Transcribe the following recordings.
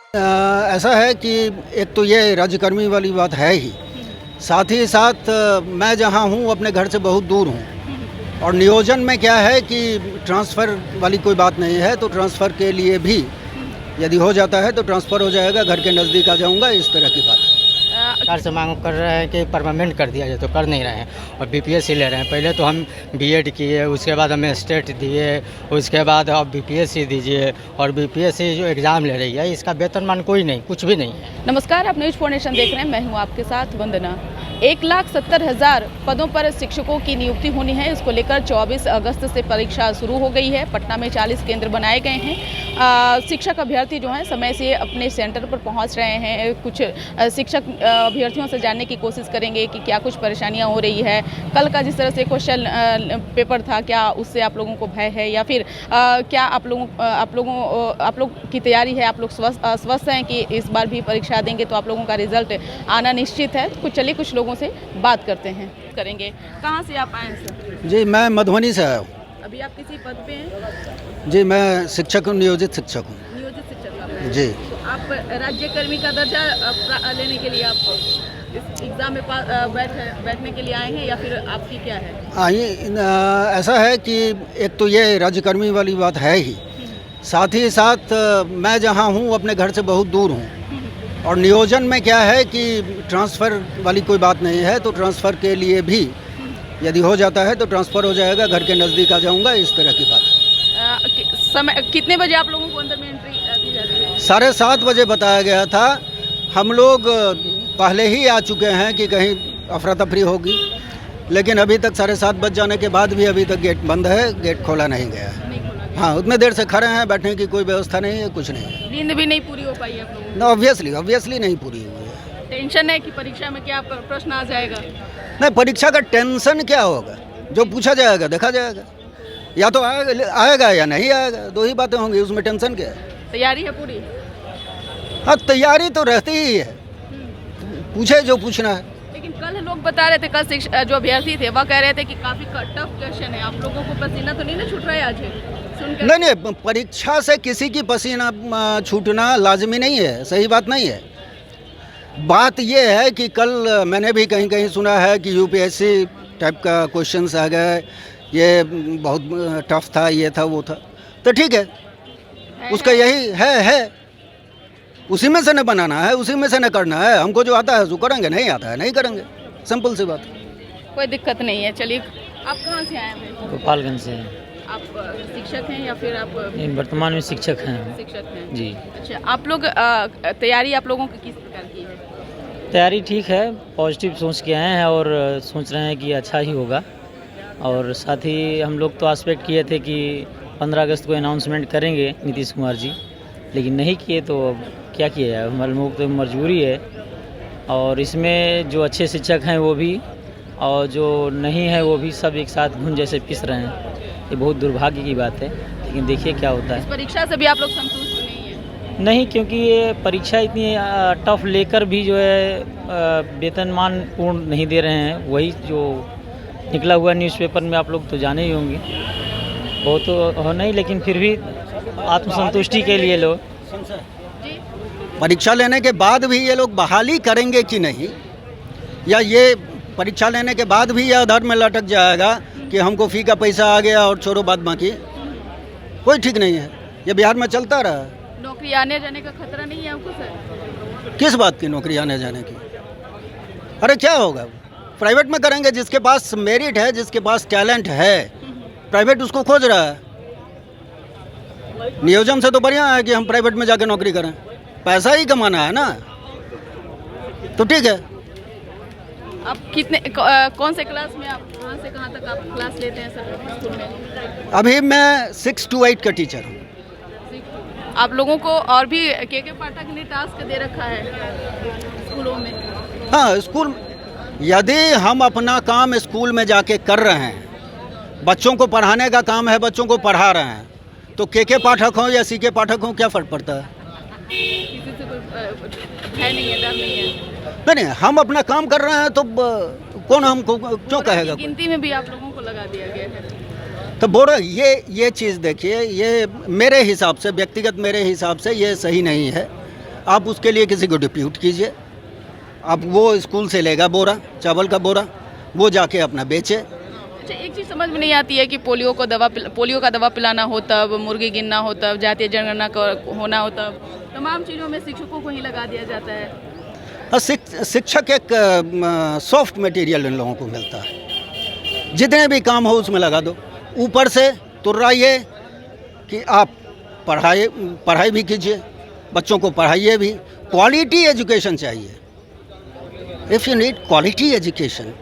ऐसा है कि एक तो ये राज्यकर्मी वाली बात है ही, साथ ही साथ मैं जहाँ हूँ अपने घर से बहुत दूर हूँ और नियोजन में क्या है कि ट्रांसफ़र वाली कोई बात नहीं है, तो ट्रांसफ़र के लिए भी यदि हो जाता है तो ट्रांसफ़र हो जाएगा, घर के नज़दीक आ जाऊँगा, इस तरह की बात है। सरकार से मांग कर रहे हैं कि परमानेंट कर दिया जाए, तो कर नहीं रहे हैं और बीपीएससी ले रहे हैं। पहले तो हम बीएड किए, उसके बाद हमें स्टेट दिए, उसके बाद अब बीपीएससी दीजिए और बीपीएससी जो एग्ज़ाम ले रही है इसका वेतनमान कोई नहीं, कुछ भी नहीं है। नमस्कार, आप न्यूज़ 4 नेशन देख रहे हैं। मैं हूं आपके साथ वंदना। 1,70,000 पदों पर शिक्षकों की नियुक्ति होनी है। इसको लेकर 24 अगस्त से परीक्षा शुरू हो गई है। पटना में 40 केंद्र बनाए गए हैं। शिक्षक अभ्यर्थी जो हैं समय से अपने सेंटर पर पहुंच रहे हैं। कुछ शिक्षक अभ्यर्थियों से जानने की कोशिश करेंगे कि क्या कुछ परेशानियां हो रही है। कल का जिस तरह से क्वेश्चन पेपर था, क्या उससे आप लोगों को भय है या फिर क्या आप लोग की तैयारी है, आप लोग स्वस्थ हैं कि इस बार भी परीक्षा देंगे तो आप लोगों का रिजल्ट आना निश्चित है। कुछ लोगों से बात करते हैं करेंगे। कहाँ से आप आए हैं सर? जी, मैं मधुबनी से आया हूँ। अभी आप किसी पद पे हैं? जी, मैं शिक्षक हूँ, नियोजित शिक्षक हूँ। नियोजित शिक्षक आप हैं। जी। तो आप राज्यकर्मी का दर्जा लेने के लिए आप इस एग्ज़ाम में बैठने के लिए आए हैं या फिर आपकी क्या है? ऐसा है कि एक तो ये राज्यकर्मी वाली बात है ही, साथ ही साथ मैं जहाँ हूँ अपने घर से बहुत दूर हूँ और नियोजन में क्या है कि ट्रांसफ़र वाली कोई बात नहीं है, तो ट्रांसफ़र के लिए भी यदि हो जाता है तो ट्रांसफ़र हो जाएगा, घर के नज़दीक आ जाऊँगा, इस तरह की बात है। समय कितने बजे आप लोगों को अंदर में एंट्री दी जाती है? 7:30 बजे बताया गया था। हम लोग पहले ही आ चुके हैं कि कहीं अफरा तफरी होगी, लेकिन अभी तक 7:30 बज जाने के बाद भी अभी तक गेट बंद है, गेट खोला नहीं गया है। नहीं खोला? हाँ, उतने देर से खड़े हैं, बैठने की कोई व्यवस्था नहीं है, कुछ नहीं है। नींद भी नहीं पूरी हो पाई है आप लोगों की? ऑब्वियसली नहीं पूरी हुई है। टेंशन है कि परीक्षा में क्या प्रश्न आ जाएगा? नहीं, परीक्षा का टेंशन क्या होगा, जो पूछा जाएगा देखा जाएगा, या तो आएगा या नहीं आएगा, दो ही बातें होंगी, उसमें टेंशन क्या है। तैयारी है पूरी? हाँ, तैयारी तो रहती ही है, पूछे जो पूछना है। लेकिन कल लोग बता रहे थे, कल जो अभ्यर्थी थे वह कह रहे थे कि काफ़ी टफ क्वेश्चन है। आप लोगों को पसीना तो नहीं ना छूट रहा है आज सुनकर? नहीं, परीक्षा से किसी की पसीना छूटना लाजमी नहीं है, सही बात नहीं है। बात ये है कि कल मैंने भी कहीं कहीं सुना है कि यूपीएससी टाइप का क्वेश्चंस आ गए, ये बहुत टफ था, ये था वो था, तो ठीक है, उसका यही है उसी में से न बनाना है, उसी में से न करना है। हमको जो आता है जो करेंगे, नहीं आता है नहीं करेंगे, सिंपल सी बात। कोई दिक्कत नहीं है। चलिए, आप कहाँ से आए हैं? गोपालगंज से। आप शिक्षक हैं या फिर आप वर्तमान में शिक्षक हैं। शिक्षक हैं? जी। अच्छा, आप लोग तैयारी आप लोगों की किस प्रकार की है? तैयारी ठीक है, पॉजिटिव सोच के आए हैं और सोच रहे हैं कि अच्छा ही होगा। और साथ ही हम लोग तो एक्सपेक्ट किए थे कि 15 अगस्त को अनाउंसमेंट करेंगे नीतीश कुमार जी, लेकिन नहीं किए, तो अब क्या किया जाए, हम लोग तो मजबूरी है। और इसमें जो अच्छे शिक्षक हैं वो भी और जो नहीं है वो भी सब एक साथ घुन जैसे पिस रहे हैं। ये बहुत दुर्भाग्य की बात है, लेकिन देखिए क्या होता है। इस परीक्षा से भी आप लोग संतुष्ट नहीं है? नहीं, क्योंकि ये परीक्षा इतनी टफ लेकर भी जो है वेतनमान पूर्ण नहीं दे रहे हैं। वही जो निकला हुआ न्यूज़पेपर में आप लोग तो जाने ही होंगे, बहुत तो हो नहीं, लेकिन फिर भी आत्मसंतुष्टि के लिए लोग परीक्षा लेने के बाद भी ये लोग बहाली करेंगे कि नहीं, या ये परीक्षा लेने के बाद भी यह आधार में लटक जाएगा कि हमको फ़ी का पैसा आ गया और छोड़ो बात बाकी, कोई ठीक नहीं है। ये बिहार में चलता रहा। नौकरी आने जाने का खतरा नहीं है आपको सर? किस बात की नौकरी आने जाने की? अरे क्या होगा, प्राइवेट में करेंगे, जिसके पास मेरिट है, जिसके पास टैलेंट है, प्राइवेट उसको खोज रहा है। नियोजन से तो बढ़िया है कि हम प्राइवेट में जाके नौकरी करें, पैसा ही कमाना है ना, तो ठीक है। आप कौन से क्लास में, आप कहाँ से कहाँ तक आप क्लास लेते हैं सर स्कूल में? अभी मैं 6 to 8 का टीचर हूँ। आप लोगों को और भी के पाठक ने टास्क दे रखा है स्कूलों में? हाँ, स्कूल, यदि हम अपना काम स्कूल में जाके कर रहे हैं, बच्चों को पढ़ाने का काम है, बच्चों को पढ़ा रहे हैं, तो के पाठक हों या सी के पाठक हों, क्या फ़र्क पड़ता है? किसी से कोई भय नहीं है, डर नहीं है? नहीं, हम अपना काम कर रहे हैं तो कौन हमको क्यों कहेगा? गिनती में भी आप लोगों को लगा दिया गया है। तो बोलो, ये चीज़ देखिए, ये मेरे हिसाब से, व्यक्तिगत मेरे हिसाब से ये सही नहीं है। आप उसके लिए किसी को डिप्यूट कीजिए। अब वो स्कूल से लेगा बोरा, चावल का बोरा, वो जाके अपना बेचे। अच्छा, एक चीज़ समझ में नहीं आती है कि पोलियो का दवा पिलाना हो तब, मुर्गी गिनना हो तब, जातीय जनगणना होना हो तब, तमाम चीज़ों में शिक्षकों को ही लगा दिया जाता है। शिक्षक एक सॉफ्ट मटेरियल इन लोगों को मिलता है, जितने भी काम हो उसमें लगा दो। ऊपर से तुर्राइए कि आप पढ़ाई भी कीजिए, बच्चों को पढ़ाइए भी। क्वालिटी एजुकेशन चाहिए। If you need quality education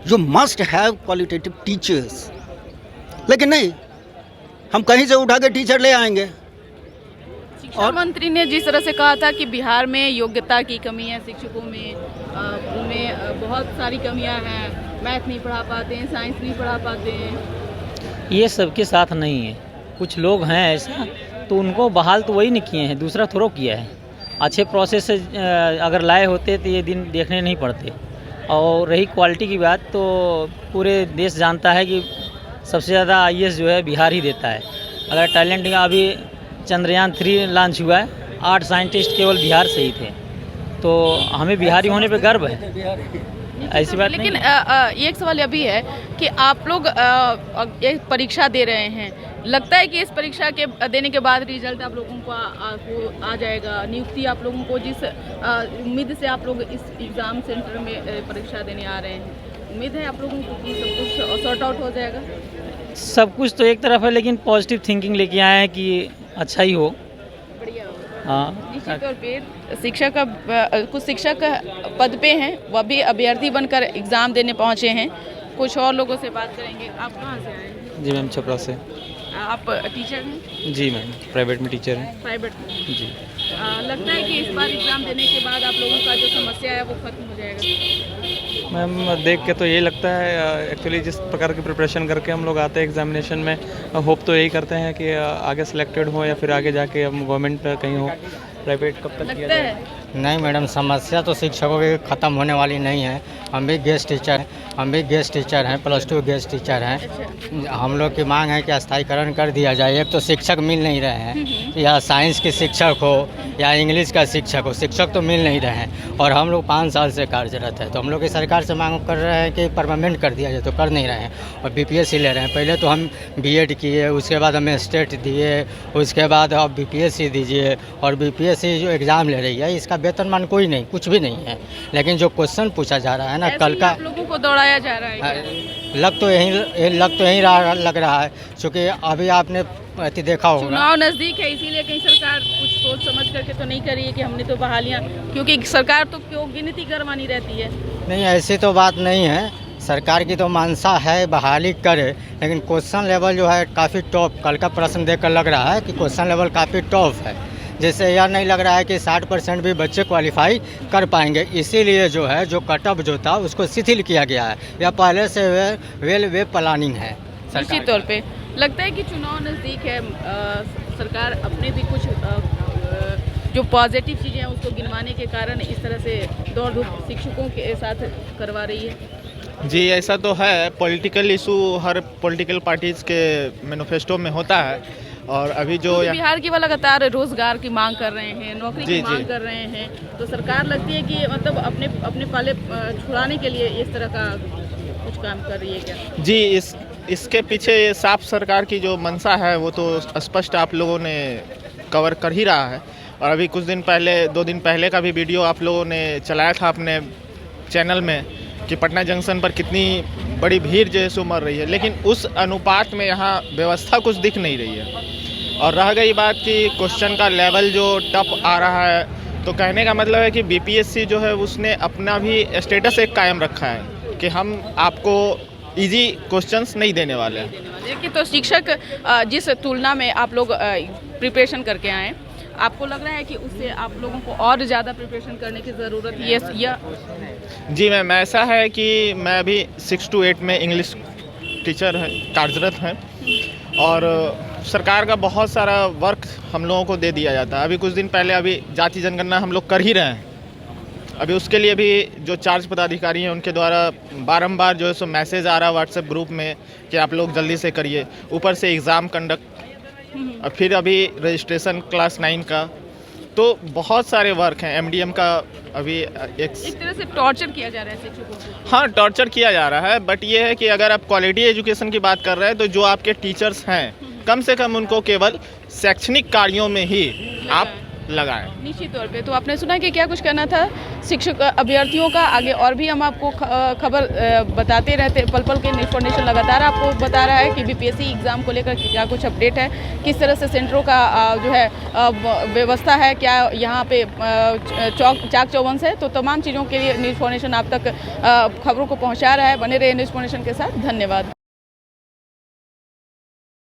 you must have qualitative teachers. लेकिन नहीं, हम कहीं से उठा के टीचर ले आएंगे। शिक्षा मंत्री ने जिस तरह से कहा था कि बिहार में योग्यता की कमी है, शिक्षकों में उनमें बहुत सारी कमियां हैं, मैथ नहीं पढ़ा पाते हैं, साइंस नहीं पढ़ा पाते हैं। ये सबके साथ नहीं है, कुछ लोग हैं ऐसा, तो उनको बहाल तो वही नहीं किए हैं, दूसरा थोड़ा किया है। अच्छे प्रोसेस से अगर लाए होते तो ये दिन देखने नहीं पड़ते। और रही क्वालिटी की बात, तो पूरे देश जानता है कि सबसे ज़्यादा IAS जो है बिहार ही देता है। अगर टैलेंट का अभी चंद्रयान 3 लॉन्च हुआ है, 8 साइंटिस्ट केवल बिहार से ही थे, तो हमें बिहारी होने पे गर्व है, ऐसी बात लेकिन नहीं। एक सवाल अभी है कि आप लोग एक परीक्षा दे रहे हैं, लगता है कि इस परीक्षा के देने के बाद रिजल्ट आप लोगों को आ जाएगा, नियुक्ति आप लोगों को जिस उम्मीद से आप लोग इस एग्ज़ाम सेंटर में परीक्षा देने आ रहे हैं, उम्मीद है आप लोगों को कि सब कुछ सॉर्ट आउट हो जाएगा? सब कुछ तो एक तरफ है, लेकिन पॉजिटिव थिंकिंग लेके आए हैं कि अच्छा ही हो। बढ़िया हो। हाँ, निश्चित तौर पे कुछ शिक्षक पद पे हैं, वह भी अभ्यर्थी बनकर एग्ज़ाम देने पहुंचे हैं। कुछ और लोगों से बात करेंगे। आप कहाँ से आए हैं? जी मैम, छपरा से। आप टीचर हैं? जी मैम, प्राइवेट में टीचर हैं। प्राइवेट में? जी। लगता है कि इस बार एग्ज़ाम देने के बाद आप लोगों का जो समस्या है वो खत्म हो जाएगा? मैम देख के तो यही लगता है, एक्चुअली जिस प्रकार की प्रिपरेशन करके हम लोग आते हैं एग्जामिनेशन में, होप तो यही करते हैं कि आगे सिलेक्टेड हो या फिर आगे जाके हम गवर्नमेंट कहीं हो, प्राइवेट कब तक किया लगता जाए। है नहीं मैडम, समस्या तो शिक्षकों की ख़त्म होने वाली नहीं है। हम भी गेस्ट टीचर हैं, +2 गेस्ट टीचर हैं। हम लोग की मांग है कि स्थायीकरण कर दिया जाए। एक तो शिक्षक मिल नहीं रहे हैं, या साइंस के शिक्षक हो या इंग्लिश का शिक्षक हो, शिक्षक तो मिल नहीं रहे हैं। और हम लोग 5 साल से कार्यरत है, तो हम लोग की सरकार से मांग कर रहे हैं कि परमानेंट कर दिया जाए, तो कर नहीं रहे हैं। और BPSC ले रहे हैं। पहले तो हम B.Ed किए, उसके बाद हमें स्टेट दिए, उसके बाद अब BPSC दीजिए। और BPSC जो एग्ज़ाम ले रही है, इसका वेतनमान कोई नहीं, कुछ भी नहीं है। लेकिन जो क्वेश्चन पूछा जा रहा है ना, कल का आप लोगों को दौड़ाया जा रहा है। लग तो यहीं लग रहा है, क्योंकि अभी आपने देखा होगा चुनाव नज़दीक है, इसीलिए कहीं सरकार कुछ सोच समझ करके तो नहीं कर रही है कि हमने तो बहालियाँ, क्योंकि सरकार तो क्यों गिनती करवानी रहती है। नहीं, ऐसी तो बात नहीं है। सरकार की तो मानसा है बहाली करे, लेकिन क्वेश्चन लेवल जो है काफ़ी टॉप, कल का प्रश्न देखकर लग रहा है कि क्वेश्चन लेवल काफ़ी टॉप है। जैसे यह नहीं लग रहा है कि 60% भी बच्चे क्वालिफाई कर पाएंगे। इसीलिए जो है, जो कटअप जो था उसको शिथिल किया गया है, या पहले से वे प्लानिंग है। निश्चित तौर पे लगता है कि चुनाव नज़दीक है, सरकार अपने भी कुछ जो पॉजिटिव चीज़ें हैं उसको गिनवाने के कारण इस तरह से दौड़ धूप शिक्षकों के साथ करवा रही है। जी, ऐसा तो है। पॉलिटिकल इशू हर पॉलिटिकल पार्टीज़ के मैनिफेस्टो में होता है। और अभी जो बिहार की वो लगातार रोजगार की मांग कर रहे हैं, नौकरी की मांग कर रहे हैं, तो सरकार लगती है कि मतलब अपने पाले छुड़ाने के लिए इस तरह का कुछ काम कर रही है क्या? जी, इसके पीछे साफ सरकार की जो मंशा है वो तो स्पष्ट आप लोगों ने कवर कर ही रहा है। और अभी कुछ दिन पहले, 2 दिन पहले का भी वीडियो आप लोगों ने चलाया था अपने चैनल में कि पटना जंक्शन पर कितनी बड़ी भीड़ जो है सो मर रही है, लेकिन उस अनुपात में यहाँ व्यवस्था कुछ दिख नहीं रही है। और रह गई बात कि क्वेश्चन का लेवल जो टफ आ रहा है, तो कहने का मतलब है कि BPSC जो है उसने अपना भी स्टेटस एक कायम रखा है कि हम आपको इजी क्वेश्चंस नहीं देने वाले हैं। देखिए, तो शिक्षक जिस तुलना में आप लोग प्रिपरेशन करके आए, आपको लग रहा है कि उससे आप लोगों को और ज़्यादा प्रिपरेशन करने की ज़रूरत है? जी मैम, ऐसा है कि मैं अभी 6 to 8 में इंग्लिश टीचर है, कार्यरत हैं। और सरकार का बहुत सारा वर्क हम लोगों को दे दिया जाता है। अभी कुछ दिन पहले अभी जाति जनगणना हम लोग कर ही रहे हैं। अभी उसके लिए भी जो चार्ज पदाधिकारी हैं उनके द्वारा बारंबार जो है सो मैसेज आ रहा है व्हाट्सएप ग्रुप में कि आप लोग जल्दी से करिए। ऊपर से एग्ज़ाम कंडक्ट, और फिर अभी रजिस्ट्रेशन क्लास 9 का, तो बहुत सारे वर्क हैं एमडीएम का अभी एक तरह से टॉर्चर किया जा रहा है शिक्षकों को। हाँ, टॉर्चर किया जा रहा है, बट ये है कि अगर आप क्वालिटी एजुकेशन की बात कर रहे हैं तो जो आपके टीचर्स हैं कम से कम उनको केवल शैक्षणिक कार्यों में ही आप लगाएं। निश्चित तौर पे। तो आपने सुना कि क्या कुछ करना था शिक्षक अभ्यर्थियों का। आगे और भी हम आपको खबर बताते रहते, पल पल के इन्फॉर्मेशन लगातार आपको बता रहा है कि बीपीएससी एग्ज़ाम को लेकर क्या कुछ अपडेट है, किस तरह से सेंटरों का जो है व्यवस्था है, क्या यहाँ पे चाक चौबंद है। तो तमाम चीज़ों के लिए इन्फॉर्मेशन आप तक खबरों को पहुँचा रहा है। बने रहे इन्फॉर्मेशन के साथ। धन्यवाद।